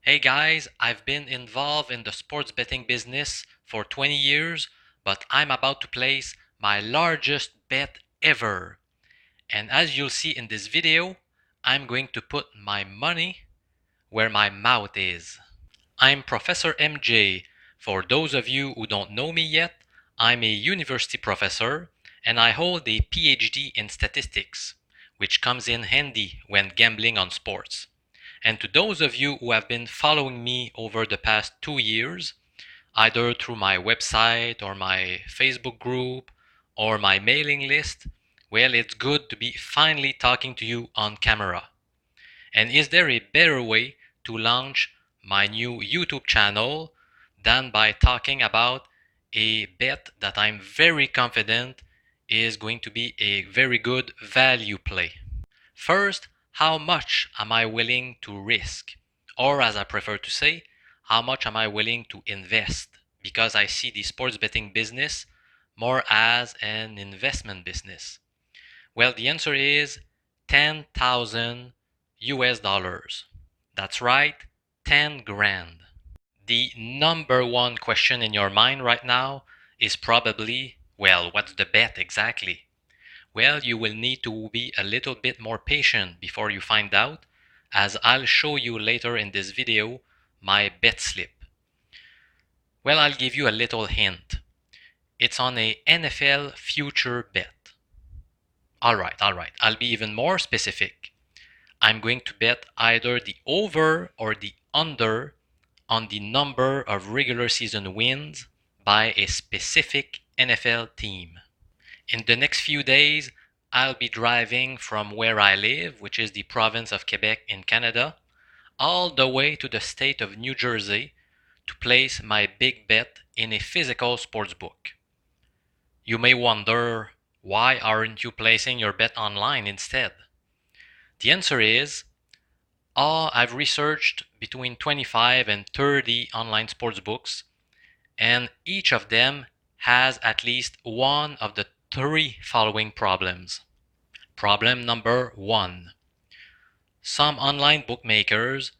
Hey guys, I've been involved in the sports betting business for 20 years, but I'm about to place my largest bet ever. And as you'll see in this video, I'm going to put my money where my mouth is. I'm Professor MJ. For those of you who don't know me yet, I'm a university professor and I hold a PhD in statistics, which comes in handy when gambling on sports. And to those of you who have been following me over the past 2 years, either through my website or my Facebook group or my mailing list, well, it's good to be finally talking to you on camera. And is there a better way to launch my new YouTube channel than by talking about a bet that I'm very confident is going to be a very good value play? First, how much am I willing to risk? Or, as I prefer to say, how much am I willing to invest? Because I see the sports betting business more as an investment business. Well, the answer is 10,000 US dollars. That's right, 10 grand. The number one question in your mind right now is probably, well, what's the bet exactly? Well, you will need to be a little bit more patient before you find out, as I'll show you later in this video my bet slip. Well, I'll give you a little hint. It's on a NFL future bet. Alright, I'll be even more specific. I'm going to bet either the over or the under on the number of regular season wins by a specific NFL team. In the next few days, I'll be driving from where I live, which is the province of Quebec in Canada, all the way to the state of New Jersey to place my big bet in a physical sports book. You may wonder, why aren't you placing your bet online instead? The answer is, I've researched between 25 and 30 online sports books, and each of them has at least one of the three following problems. Problem number one. Some online bookmakers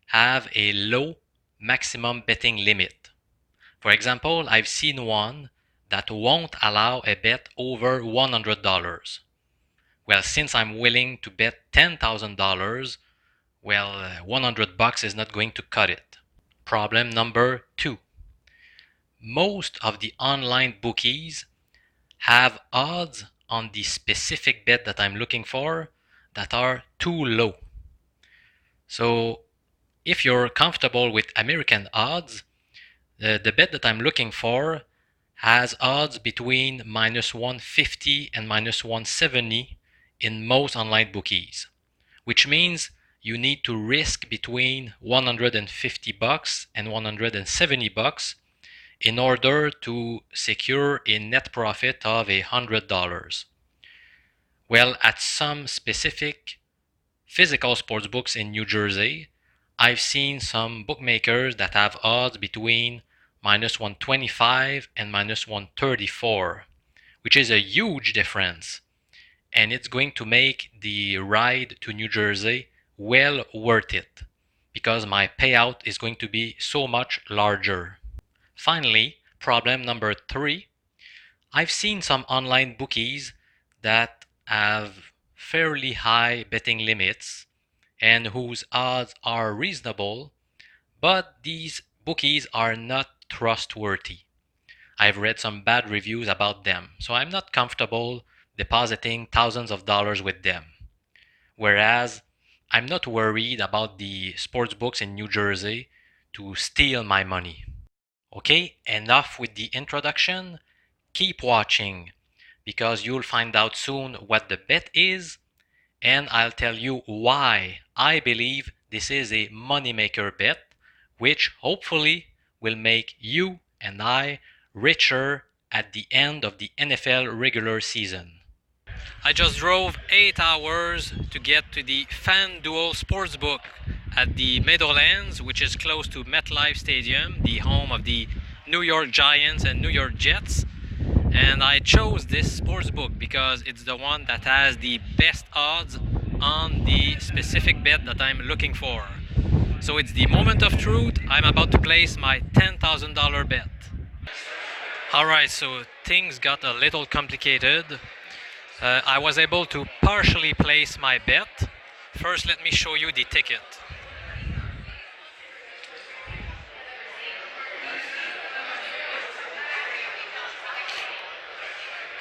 have a low maximum betting limit. For example, I've seen one that won't allow a bet over $100. Well, since I'm willing to bet $10,000, well, $100 is not going to cut it. Problem number two. Most of the online bookies have odds on the specific bet that I'm looking for that are too low. So if you're comfortable with American odds, the bet that I'm looking for has odds between minus 150 and minus 170 in most online bookies, which means you need to risk between $150 and $170 in order to secure a net profit of $100. Well, at some specific physical sports books in New Jersey, I've seen some bookmakers that have odds between minus 125 and minus 134, which is a huge difference. And it's going to make the ride to New Jersey well worth it, because my payout is going to be so much larger. Finally, problem number three. I've seen some online bookies that have fairly high betting limits and whose odds are reasonable, but these bookies are not trustworthy. I've read some bad reviews about them, so I'm not comfortable depositing thousands of dollars with them. Whereas I'm not worried about the sports books in New Jersey to steal my money. Okay, enough with the introduction. Keep watching, because you'll find out soon what the bet is, and I'll tell you why I believe this is a moneymaker bet, which hopefully will make you and I richer at the end of the NFL regular season. I just drove 8 hours to get to the FanDuel Sportsbook at the Meadowlands, which is close to MetLife Stadium, the home of the New York Giants and New York Jets. And I chose this sportsbook because it's the one that has the best odds on the specific bet that I'm looking for. So it's the moment of truth. I'm about to place my $10,000 bet. Alright, so things got a little complicated. I was able to partially place my bet. First, let me show you the ticket.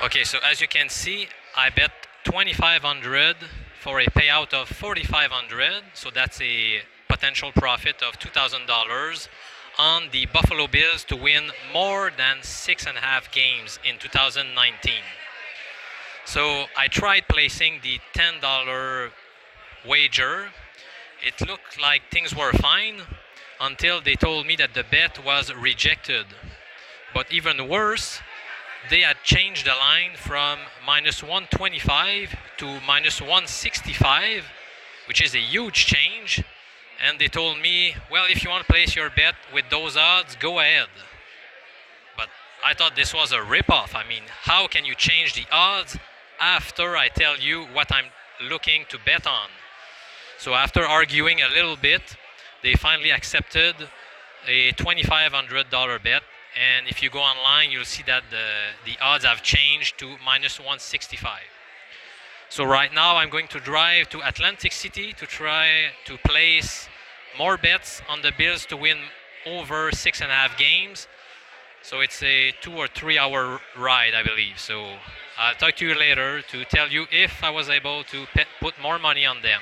Okay, so as you can see, I bet 2,500 for a payout of 4,500. So that's a potential profit of $2,000 on the Buffalo Bills to win more than 6.5 games in 2019. So I tried placing the $10 wager. It looked like things were fine until they told me that the bet was rejected. But even worse, they had changed the line from minus 125 to minus 165, which is a huge change. And they told me, well, if you want to place your bet with those odds, go ahead. But I thought this was a ripoff. I mean, how can you change the odds after I tell you what I'm looking to bet on? So after arguing a little bit, they finally accepted a $2,500 bet. And if you go online, you'll see that the odds have changed to minus 165. So right now I'm going to drive to Atlantic City to try to place more bets on the Bills to win over 6.5 games. So it's a 2 or 3 hour ride, I believe. So I'll talk to you later to tell you if I was able to put more money on them.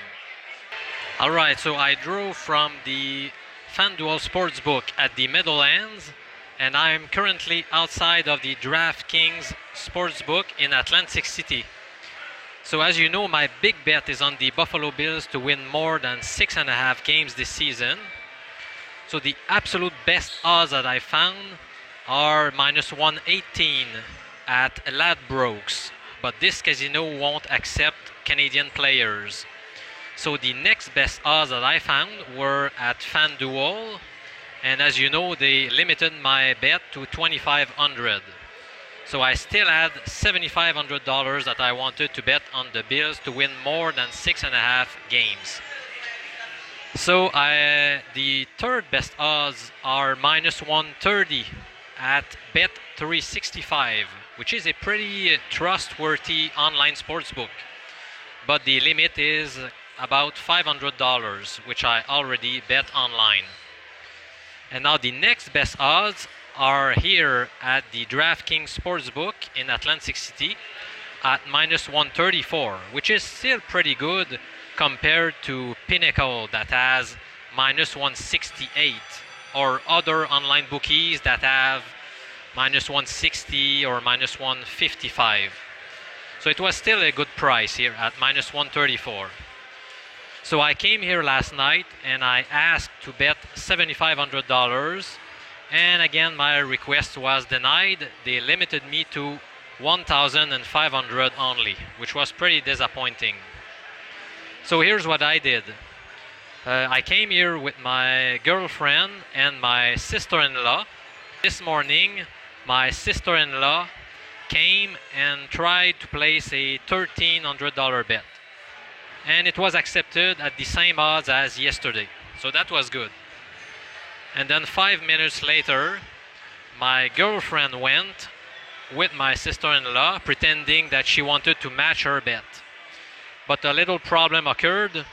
Alright, so I drove from the FanDuel Sportsbook at the Meadowlands, and I'm currently outside of the DraftKings Sportsbook in Atlantic City. So as you know, my big bet is on the Buffalo Bills to win more than 6.5 games this season. So the absolute best odds that I found are minus 118 at Ladbrokes, but this casino won't accept Canadian players. So the next best odds that I found were at FanDuel, and as you know, they limited my bet to 2,500. So I still had $7,500 that I wanted to bet on the Bills to win more than 6.5 games. So the third best odds are minus 130 at Bet365, which is a pretty trustworthy online sportsbook. But the limit is about $500, which I already bet online. And now the next best odds are here at the DraftKings Sportsbook in Atlantic City at minus 134, which is still pretty good compared to Pinnacle that has minus 168, or other online bookies that have minus 160 or minus 155. So it was still a good price here at minus 134. So I came here last night and I asked to bet $7,500, and again my request was denied. They limited me to 1,500 only, which was pretty disappointing. So here's what I did. I came here with my girlfriend and my sister-in-law. This morning, my sister-in-law came and tried to place a $1,300 bet. And it was accepted at the same odds as yesterday. So that was good. And then 5 minutes later, my girlfriend went with my sister-in-law, pretending that she wanted to match her bet. But a little problem occurred.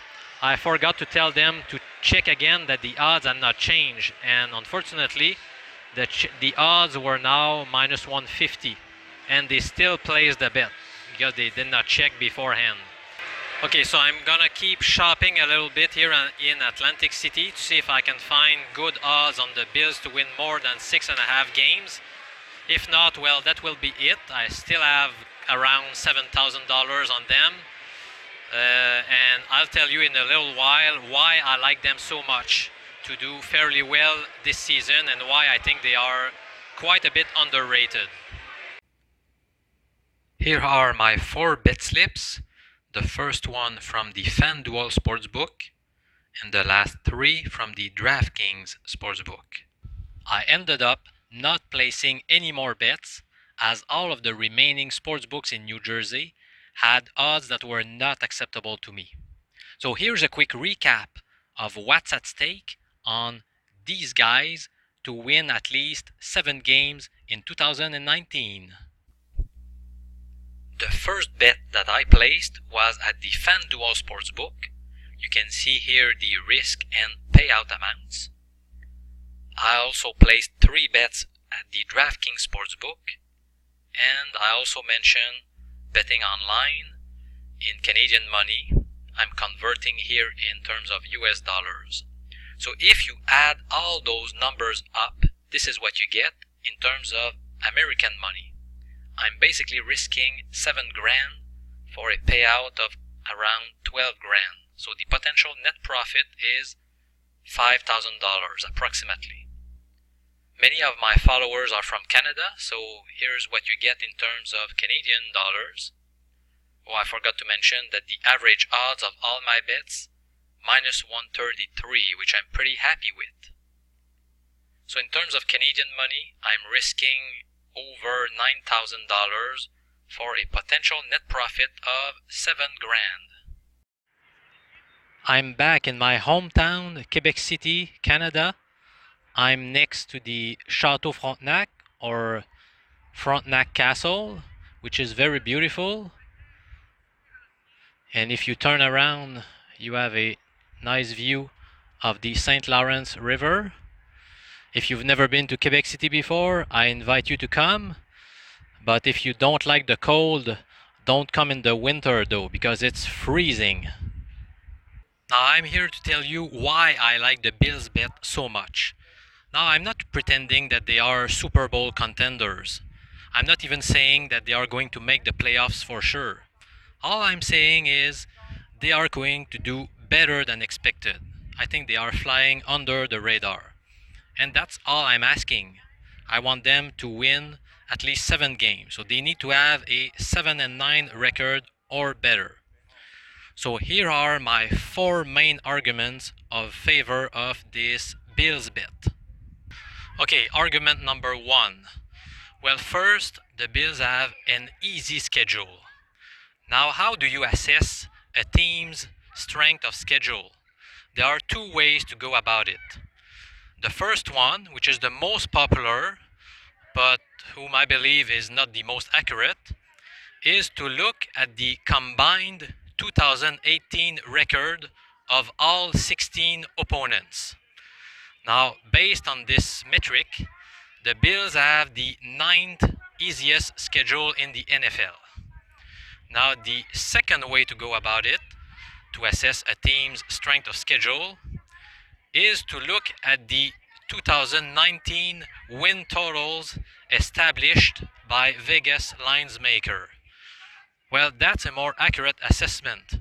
I forgot to tell them to check again that the odds had not changed. And unfortunately, the odds were now minus 150. And they still placed the bet because they did not check beforehand. Okay, so I'm gonna keep shopping a little bit here in Atlantic City to see if I can find good odds on the Bills to win more than 6.5 games. If not, well, that will be it. I still have around $7,000 on them. And I'll tell you in a little while why I like them so much to do fairly well this season and why I think they are quite a bit underrated. Here are my 4 bet slips. The first one from the FanDuel Sportsbook, and the last 3 from the DraftKings Sportsbook. I ended up not placing any more bets, as all of the remaining sportsbooks in New Jersey had odds that were not acceptable to me. So here's a quick recap of what's at stake on these guys to win at least 7 games in 2019. The first bet that I placed was at the FanDuel Sportsbook. You can see here the risk and payout amounts. I also placed 3 bets at the DraftKings Sportsbook, and I also mentioned betting online in Canadian money. I'm converting here in terms of US dollars. So if you add all those numbers up, this is what you get in terms of American money. I'm basically risking 7 grand for a payout of around 12 grand. So the potential net profit is $5,000 approximately. Many of my followers are from Canada, so here's what you get in terms of Canadian dollars. Oh, I forgot to mention that the average odds of all my bets, minus 133, which I'm pretty happy with. So in terms of Canadian money, I'm risking over $9,000 for a potential net profit of 7 grand. I'm back in my hometown, Quebec City, Canada. I'm next to the Château Frontenac, or Frontenac Castle, which is very beautiful. And if you turn around, you have a nice view of the St. Lawrence River. If you've never been to Quebec City before, I invite you to come. But if you don't like the cold, don't come in the winter though, because it's freezing. Now I'm here to tell you why I like the Bills bet so much. Now I'm not pretending that they are Super Bowl contenders. I'm not even saying that they are going to make the playoffs for sure. All I'm saying is they are going to do better than expected. I think they are flying under the radar. And that's all I'm asking. I want them to win at least 7 games. So they need to have a 7-9 record or better. So here are my 4 main arguments of favor of this Bills bet. Okay, argument number 1. Well, first, the Bills have an easy schedule. Now, how do you assess a team's strength of schedule? There are 2 ways to go about it. The first one, which is the most popular, but whom I believe is not the most accurate, is to look at the combined 2018 record of all 16 opponents. Now, based on this metric, the Bills have the 9th easiest schedule in the NFL. Now, the second way to go about it, to assess a team's strength of schedule, is to look at the 2019 win totals established by Vegas Linesmaker. Well, that's a more accurate assessment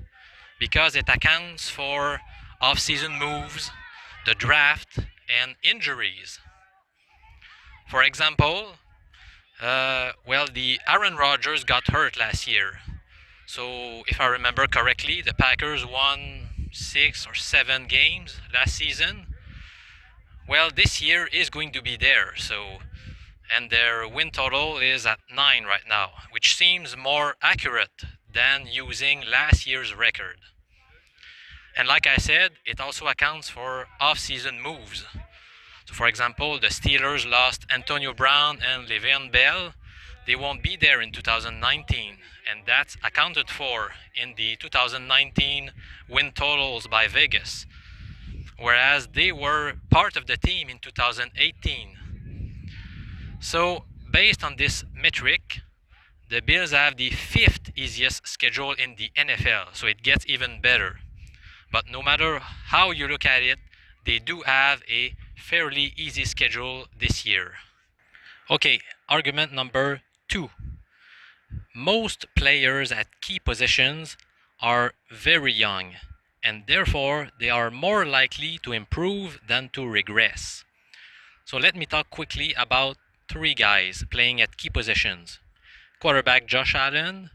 because it accounts for off-season moves, the draft, and injuries. For example, the Aaron Rodgers got hurt last year. So if I remember correctly, the Packers won 6 or 7 games last season. Well, this year is going to be there, and their win total is at 9 right now, which seems more accurate than using last year's record. And like I said, it also accounts for off-season moves. So for example, the Steelers lost Antonio Brown and Le'Veon Bell. They won't be there in 2019, and that's accounted for in the 2019 win totals by Vegas, whereas they were part of the team in 2018. So based on this metric, the Bills have the 5th easiest schedule in the NFL, so it gets even better. But no matter how you look at it, they do have a fairly easy schedule this year. Okay, argument number 2. Most players at key positions are very young, and therefore they are more likely to improve than to regress. So let me talk quickly about 3 guys playing at key positions: quarterback Josh Allen,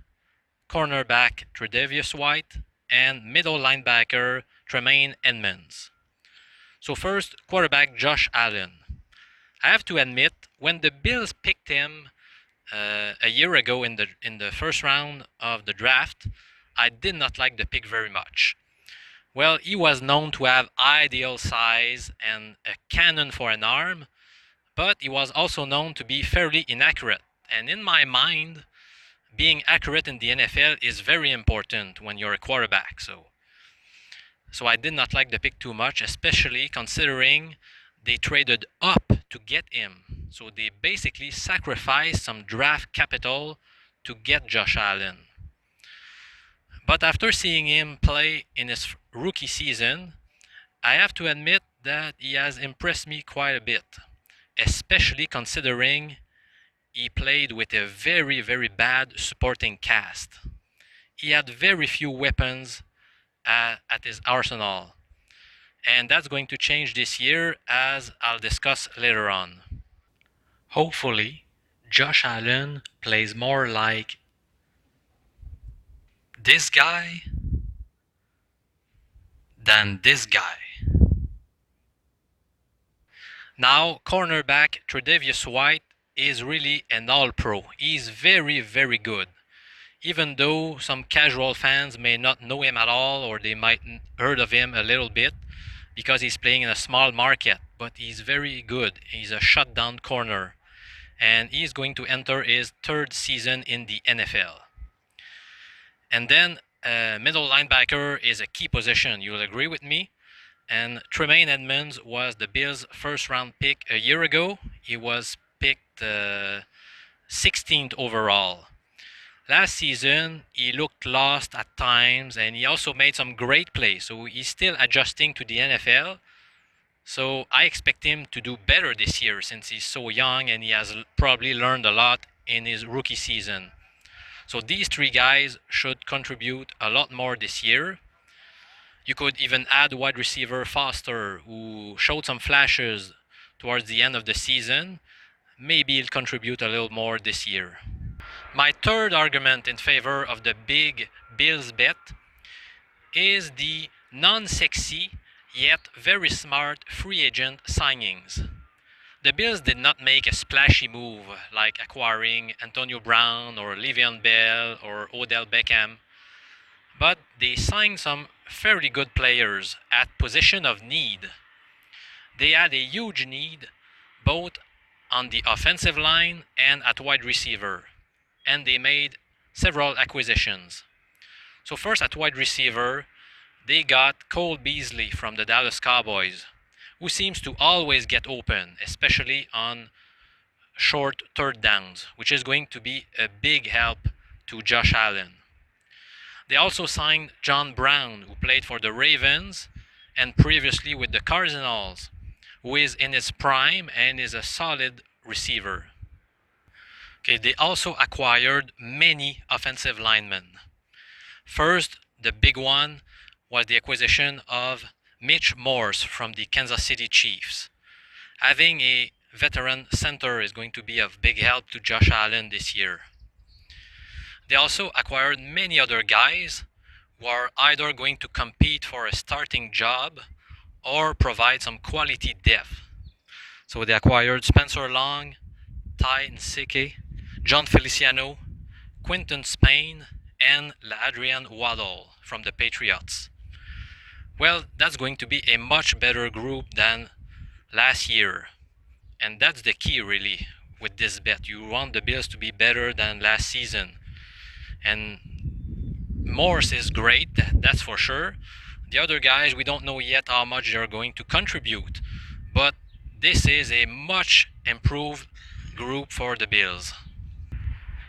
cornerback Tre'Davious White, and middle linebacker Tremaine Edmunds. So first, quarterback Josh Allen. I have to admit, when the Bills picked him a year ago in the first round of the draft, I did not like the pick very much. Well, he was known to have ideal size and a cannon for an arm, but he was also known to be fairly inaccurate. And in my mind, being accurate in the NFL is very important when you're a quarterback. So I did not like the pick too much, especially considering they traded up to get him. So they basically sacrificed some draft capital to get Josh Allen. But after seeing him play in his rookie season, I have to admit that he has impressed me quite a bit, especially considering he played with a very, very bad supporting cast. He had very few weapons at his arsenal, and that's going to change this year, as I'll discuss later on. Hopefully, Josh Allen plays more like this guy than this guy. Now, cornerback Tre'Davious White is really an all-pro. He's very, very good. Even though some casual fans may not know him at all, or they might heard of him a little bit because he's playing in a small market, but he's very good. He's a shutdown corner, and he's going to enter his third season in the NFL. And then middle linebacker is a key position. You'll agree with me. And Tremaine Edmonds was the Bills' first-round pick a year ago. He was picked 16th overall. Last season, he looked lost at times, and he also made some great plays. So he's still adjusting to the NFL. So I expect him to do better this year since he's so young and he has probably learned a lot in his rookie season. So these three guys should contribute a lot more this year. You could even add wide receiver Foster, who showed some flashes towards the end of the season. Maybe he'll contribute a little more this year. My third argument in favor of the big Bills bet is the non-sexy yet very smart free agent signings. The Bills did not make a splashy move like acquiring Antonio Brown or Le'Veon Bell or Odell Beckham, but they signed some fairly good players at position of need. They had a huge need both on the offensive line and at wide receiver, and they made several acquisitions. So first at wide receiver, they got Cole Beasley from the Dallas Cowboys, who seems to always get open, especially on short third downs, which is going to be a big help to Josh Allen. They also signed John Brown, who played for the Ravens and previously with the Cardinals, who is in his prime and is a solid receiver. Okay, they also acquired many offensive linemen. First, the big one was the acquisition of Mitch Morse from the Kansas City Chiefs. Having a veteran center is going to be of big help to Josh Allen this year. They also acquired many other guys who are either going to compete for a starting job or provide some quality depth. So they acquired Spencer Long, Ty Nsike, John Feliciano, Quinton Spain, and LaAdrian Waddle from the Patriots. Well, that's going to be a much better group than last year. And that's the key, really, with this bet. You want the Bills to be better than last season. And Morse is great, that's for sure. The other guys, we don't know yet how much they're going to contribute. But this is a much improved group for the Bills.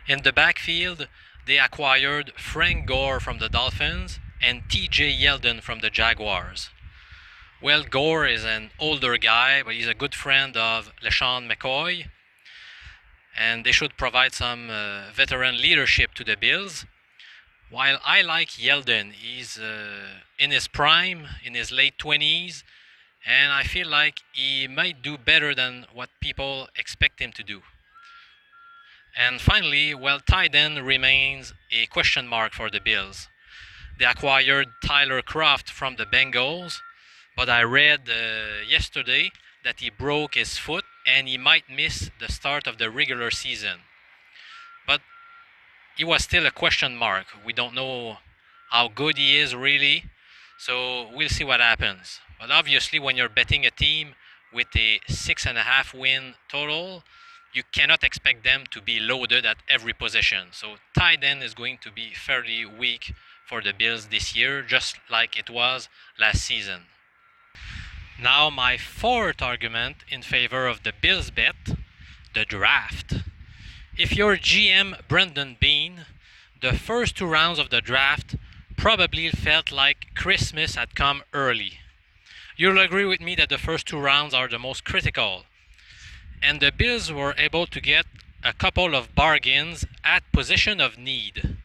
In the backfield, they acquired Frank Gore from the Dolphins and TJ Yeldon from the Jaguars. Well, Gore is an older guy, but he's a good friend of LeSean McCoy, and they should provide some veteran leadership to the Bills. While I like Yeldon, he's in his prime, in his late 20s, and I feel like he might do better than what people expect him to do. And finally, well, tight end remains a question mark for the Bills. They acquired Tyler Kroft from the Bengals, but I read yesterday that he broke his foot and he might miss the start of the regular season. But he was still a question mark. We don't know how good he is really, So we'll see what happens. But obviously, when you're betting a team with a 6.5 win total, you cannot expect them to be loaded at every position. So tight end is going to be fairly weak for the Bills this year, just like it was last season. Now, my fourth argument in favor of the Bills bet, the draft. If you're GM Brendan Bean, the first 2 rounds of the draft probably felt like Christmas had come early. You'll agree with me that the first 2 rounds are the most critical. And the Bills were able to get a couple of bargains at position of need.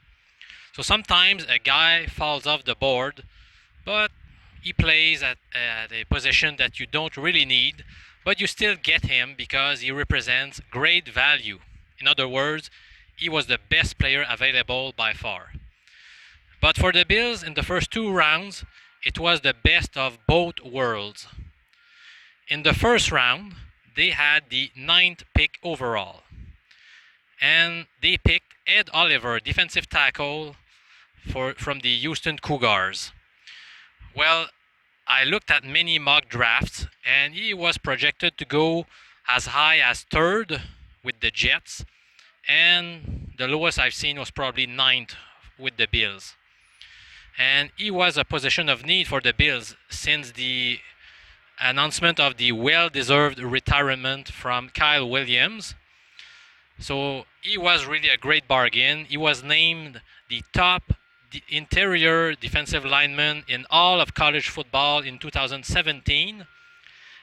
So sometimes a guy falls off the board, but he plays at a position that you don't really need, but you still get him because he represents great value. In other words, he was the best player available by far. But for the Bills in the first 2 rounds, it was the best of both worlds. In the first round, they had the 9th pick overall. And they picked Ed Oliver, defensive tackle from the Houston Cougars. Well, I looked at many mock drafts, and he was projected to go as high as 3rd with the Jets, and the lowest I've seen was probably 9th with the Bills. And he was a position of need for the Bills since the announcement of the well-deserved retirement from Kyle Williams. So he was really a great bargain. He was named the top interior defensive lineman in all of college football in 2017.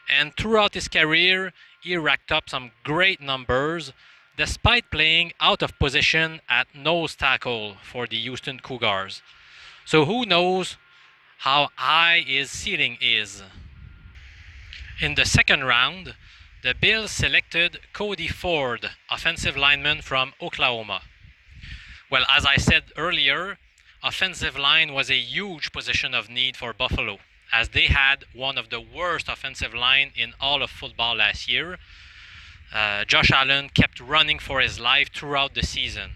And throughout his career, he racked up some great numbers despite playing out of position at nose tackle for the Houston Cougars. So who knows how high his ceiling is. In the second round, the Bills selected Cody Ford, offensive lineman from Oklahoma. Well, as I said earlier, offensive line was a huge position of need for Buffalo, as they had one of the worst offensive line in all of football last year. Josh Allen kept running for his life throughout the season.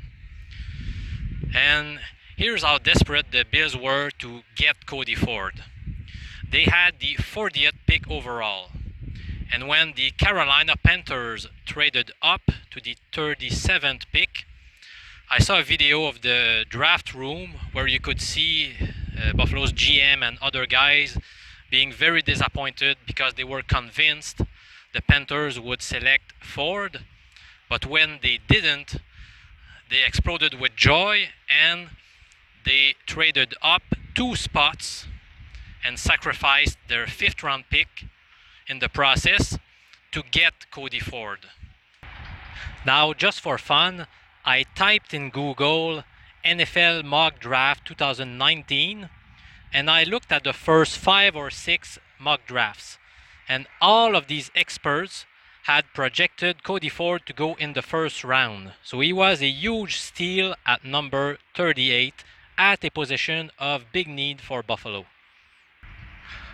And here's how desperate the Bills were to get Cody Ford. They had the 40th pick overall. And when the Carolina Panthers traded up to the 37th pick, I saw a video of the draft room where you could see Buffalo's GM and other guys being very disappointed because they were convinced the Panthers would select Ford. But when they didn't, they exploded with joy and they traded up 2 spots and sacrificed their 5th round pick in the process to get Cody Ford. Now, just for fun, I typed in Google NFL mock draft 2019 and I looked at the first 5 or 6 mock drafts, and all of these experts had projected Cody Ford to go in the first round. So he was a huge steal at number 38 at a position of big need for Buffalo.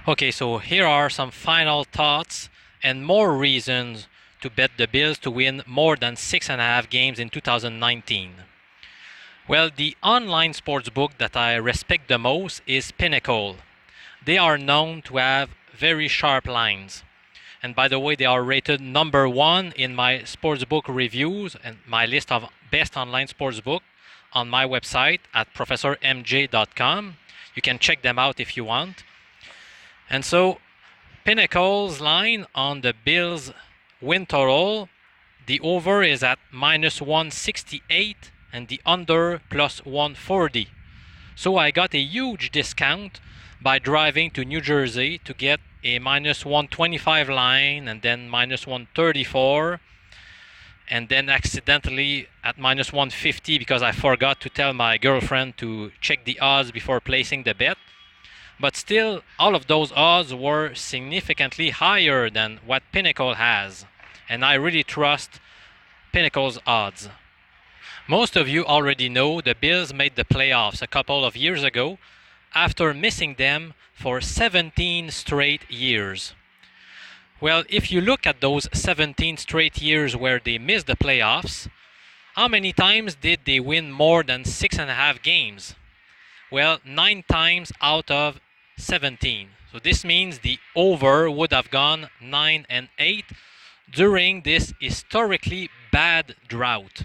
Okay, so here are some final thoughts and more reasons to bet the Bills to win more than 6.5 games in 2019. Well, the online sportsbook that I respect the most is Pinnacle. They are known to have very sharp lines. And by the way, they are rated number 1 in my sportsbook reviews and my list of best online sportsbook on my website at professormj.com. You can check them out if you want. And so, Pinnacle's line on the Bills win total, the over is at minus 168 and the under plus 140. So I got a huge discount by driving to New Jersey to get a minus 125 line and then minus 134 and then accidentally at minus 150 because I forgot to tell my girlfriend to check the odds before placing the bet. But still, all of those odds were significantly higher than what Pinnacle has. And I really trust Pinnacle's odds. Most of you already know the Bills made the playoffs a couple of years ago after missing them for 17 straight years. Well, if you look at those 17 straight years where they missed the playoffs, how many times did they win more than 6.5 games? Well, 9 times out of 17. So this means the over would have gone 9 and 8 during this historically bad drought.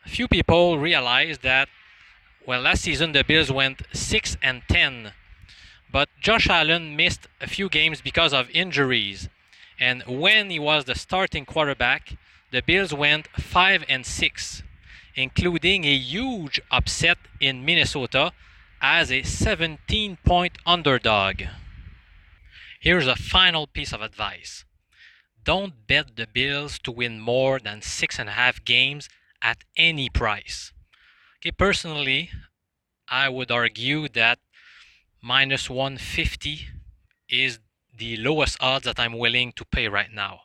Few people realize that, well, last season the Bills went 6 and 10, but Josh Allen missed a few games because of injuries. And when he was the starting quarterback, the Bills went 5 and 6, including a huge upset in Minnesota as a 17-point underdog. Here's a final piece of advice. Don't bet the Bills to win more than 6.5 games at any price. Okay, personally, I would argue that minus 150 is the lowest odds that I'm willing to pay right now.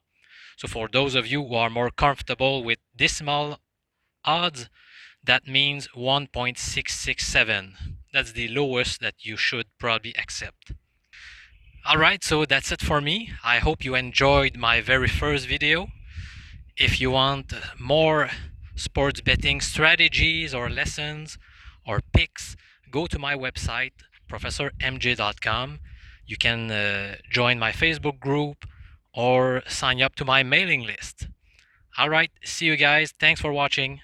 So for those of you who are more comfortable with decimal odds, that means 1.667. That's the lowest that you should probably accept. Alright, so that's it for me. I hope you enjoyed my very first video. If you want more sports betting strategies or lessons or picks, go to my website, professormj.com. You can join my Facebook group or sign up to my mailing list. Alright, see you guys. Thanks for watching.